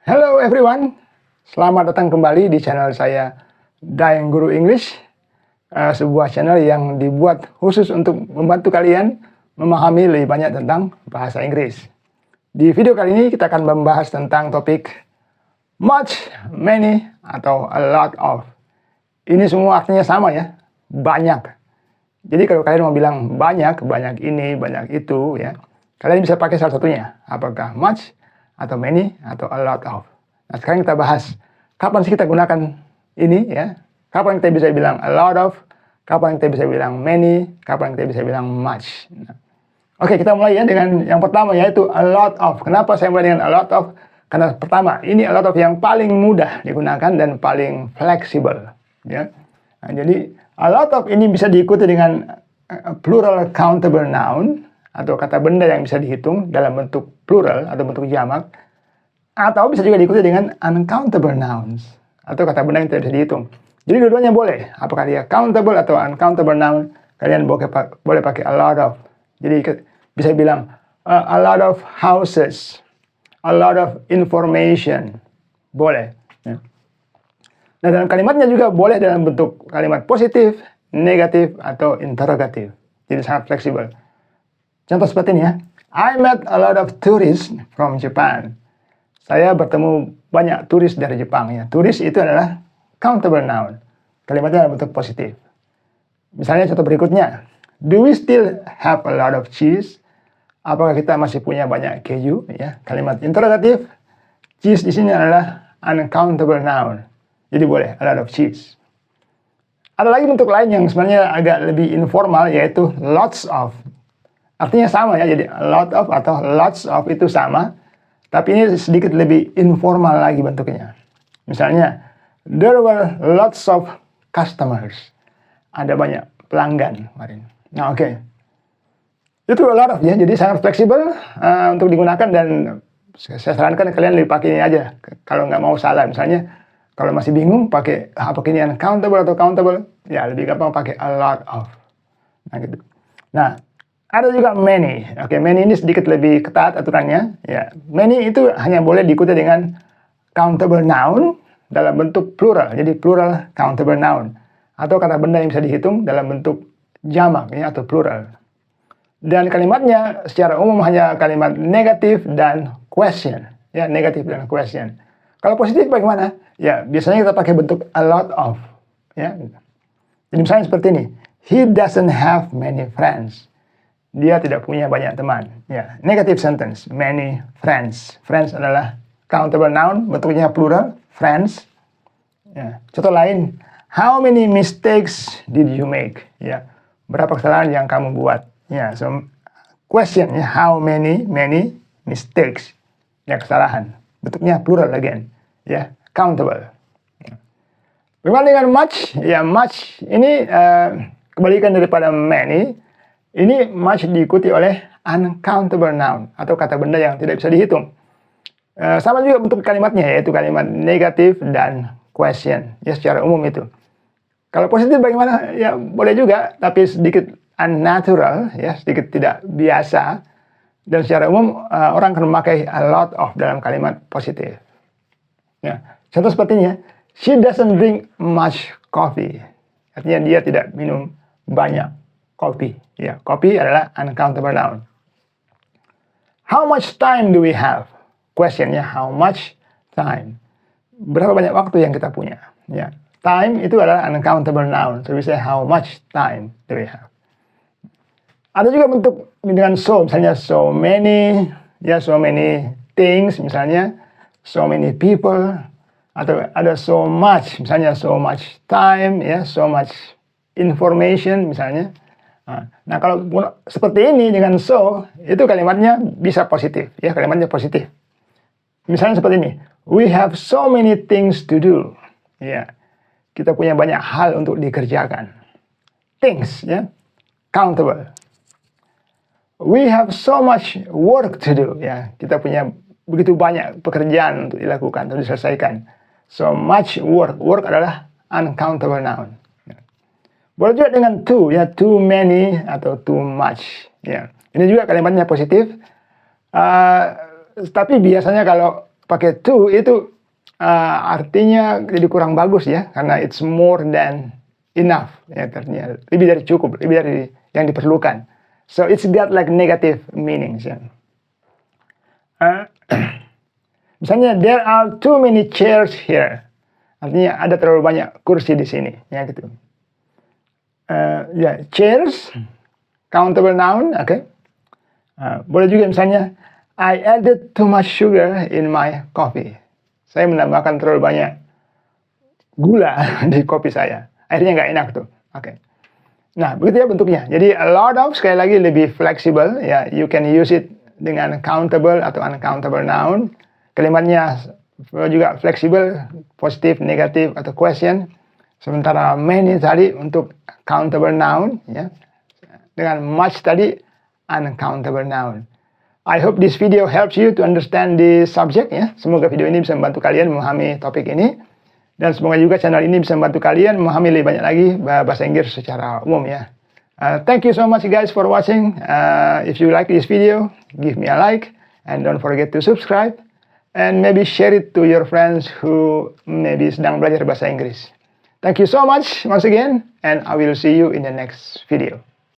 Hello everyone, selamat datang kembali di channel saya Daeng Guru English, sebuah channel yang dibuat khusus untuk membantu kalian memahami lebih banyak tentang bahasa Inggris. Di video kali ini kita akan membahas tentang topik much, many, atau a lot of. Ini semua artinya sama ya, banyak. Jadi kalau kalian mau bilang banyak, banyak ini, banyak itu ya, kalian bisa pakai salah satunya, apakah much, atau many, atau a lot of. Nah, sekarang kita bahas, kapan sih kita gunakan ini ya? Kapan kita bisa bilang a lot of, kapan kita bisa bilang many, kapan kita bisa bilang much. Nah, oke, kita mulai ya dengan yang pertama, yaitu a lot of. Kenapa saya mulai dengan a lot of? Karena pertama, ini a lot of yang paling mudah digunakan dan paling fleksibel ya. Nah, jadi a lot of ini bisa diikuti dengan plural countable noun, atau kata benda yang bisa dihitung dalam bentuk plural atau bentuk jamak, atau bisa juga diikuti dengan uncountable nouns, atau kata benda yang tidak bisa dihitung. Jadi dua-duanya boleh, apakah dia countable atau uncountable noun, kalian boleh pakai a lot of. Jadi bisa bilang a lot of houses, a lot of information, boleh. Nah, dalam kalimatnya juga boleh dalam bentuk kalimat positif, negatif, atau interrogatif. Jadi sangat fleksibel. Contoh seperti ini ya. I met a lot of tourists from Japan. Saya bertemu banyak turis dari Jepang ya. Turis itu adalah countable noun. Kalimatnya dalam bentuk positif. Misalnya contoh berikutnya. Do we still have a lot of cheese? Apakah kita masih punya banyak keju? Ya. Kalimat interrogatif. Cheese di sini adalah uncountable noun. Jadi boleh a lot of cheese. Ada lagi bentuk lain yang sebenarnya agak lebih informal, yaitu lots of. Artinya sama ya, jadi a lot of atau lots of itu sama, tapi ini sedikit lebih informal lagi bentuknya. Misalnya, there were lots of customers. Ada banyak pelanggan kemarin. Nah, oke. Itu a lot of ya, jadi sangat fleksibel untuk digunakan, dan saya sarankan kalian lebih pakai ini aja. Kalau nggak mau salah, misalnya, kalau masih bingung pakai apakah ini uncountable atau countable, ya lebih gampang pakai a lot of. Nah, gitu. Nah, ada juga many. Oke, many ini sedikit lebih ketat aturannya. Ya, many itu hanya boleh diikuti dengan countable noun dalam bentuk plural. Jadi plural countable noun, atau kata benda yang bisa dihitung dalam bentuk jamak ya, atau plural. Dan kalimatnya secara umum hanya kalimat negatif dan question. Ya, negatif dan question. Kalau positif bagaimana? Ya, biasanya kita pakai bentuk a lot of. Ya. Jadi misalnya seperti ini. He doesn't have many friends. Dia tidak punya banyak teman. Ya, negative sentence, many friends. Friends adalah countable noun, bentuknya plural, friends. Ya. Contoh lain, how many mistakes did you make? Ya, berapa kesalahan yang kamu buat? Ya, so question, ya, how many mistakes? Ya, kesalahan. Bentuknya plural again. Ya, countable. Bagaimana dengan much? Ya, much ini kebalikan daripada many. Ini much diikuti oleh uncountable noun, atau kata benda yang tidak bisa dihitung. Sama juga bentuk kalimatnya, yaitu kalimat negatif dan question. Ya, secara umum itu. Kalau positif bagaimana? Ya, boleh juga, tapi sedikit unnatural, ya, sedikit tidak biasa. Dan secara umum orang akan memakai a lot of dalam kalimat positif. Ya, contoh seperti ini ya. She doesn't drink much coffee. Artinya dia tidak minum banyak kopi. Ya, kopi adalah uncountable noun. How much time do we have? Questionnya how much time? Berapa banyak waktu yang kita punya? Ya, time itu adalah uncountable noun. So we say how much time do we have? Ada juga bentuk dengan so, misalnya so many, ya, so many things, misalnya so many people, atau ada so much, misalnya so much time, ya, so much information, misalnya. Nah, kalau seperti ini dengan so, itu kalimatnya bisa positif, ya, kalimatnya positif. Misalnya seperti ini, we have so many things to do. Ya, kita punya banyak hal untuk dikerjakan. Things, ya, countable. We have so much work to do. Ya, kita punya begitu banyak pekerjaan untuk dilakukan, untuk diselesaikan. So much work. Work adalah uncountable noun. Boleh juga dengan too, ya, too many atau too much. Ya, ini juga kalimatnya positif. Tapi biasanya kalau pakai to itu artinya jadi kurang bagus ya, karena it's more than enough ya, artinya lebih dari cukup, lebih dari yang diperlukan. So it's got like negative meanings ya. Misalnya there are too many chairs here, artinya ada terlalu banyak kursi di sini ya gitu. Ya, chairs countable noun, oke. Boleh juga misalnya I added too much sugar in my coffee. Saya menambahkan terlalu banyak gula di kopi saya. Akhirnya nggak enak tuh. Oke. Nah, begitu ya bentuknya. Jadi a lot of sekali lagi lebih fleksibel ya. You can use it dengan countable atau uncountable noun. Kalimatnya juga fleksibel, positif, negatif atau question. Sementara many tadi untuk countable noun ya. Dengan much tadi uncountable noun. I hope this video helps you to understand the subject ya. Semoga video ini bisa membantu kalian memahami topik ini. Dan semoga juga channel ini bisa membantu kalian memahami lebih banyak lagi bahasa Inggris secara umum ya. Thank you so much guys for watching. If you like this video, give me a like. And don't forget to subscribe. And maybe share it to your friends who maybe sedang belajar bahasa Inggris. Thank you so much once again. And I will see you in the next video.